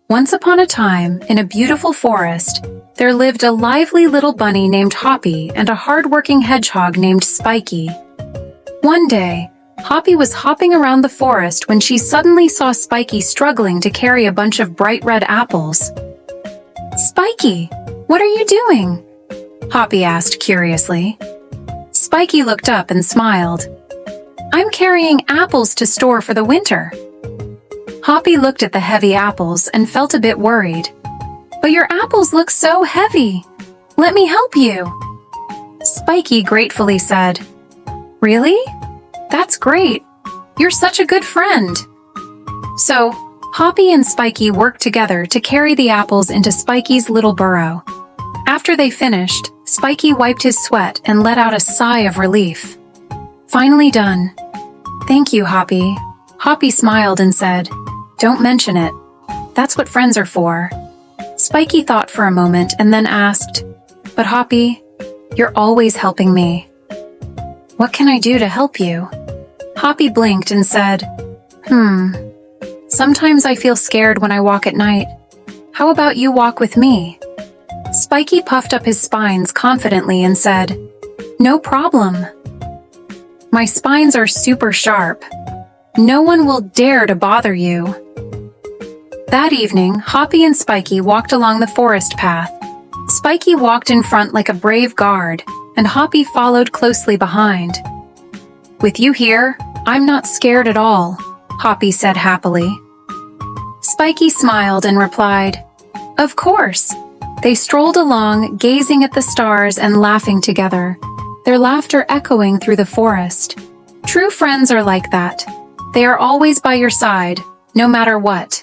Once upon a time, in a beautiful forest, there lived a lively little bunny named Hoppy and a hard-working hedgehog named Spiky. One day, Hoppy was hopping around the forest when she suddenly saw Spiky struggling to carry a bunch of bright red apples. "Spiky, what are you doing?" Hoppy asked curiously. Spiky looked up and smiled. "I'm carrying apples to store for the winter." Hoppy looked at the heavy apples and felt a bit worried. "But your apples look so heavy. Let me help you." Spiky gratefully said, "Really? That's great. You're such a good friend." So, Hoppy and Spiky worked together to carry the apples into Spiky's little burrow. After they finished, Spiky wiped his sweat and let out a sigh of relief. "Finally done." "Thank you, Hoppy." Hoppy smiled and said, "Don't mention it. That's what friends are for." Spiky thought for a moment and then asked, "But Hoppy, you're always helping me. What can I do to help you?" Hoppy blinked and said, Sometimes I feel scared when I walk at night. How about you walk with me?" Spiky puffed up his spines confidently and said, "No problem. My spines are super sharp. No one will dare to bother you." That evening, Hoppy and Spiky walked along the forest path. Spiky walked in front like a brave guard, and Hoppy followed closely behind. "With you here, I'm not scared at all," Hoppy said happily. Spiky smiled and replied, "Of course." They strolled along, gazing at the stars and laughing together, their laughter echoing through the forest. True friends are like that. They are always by your side, no matter what.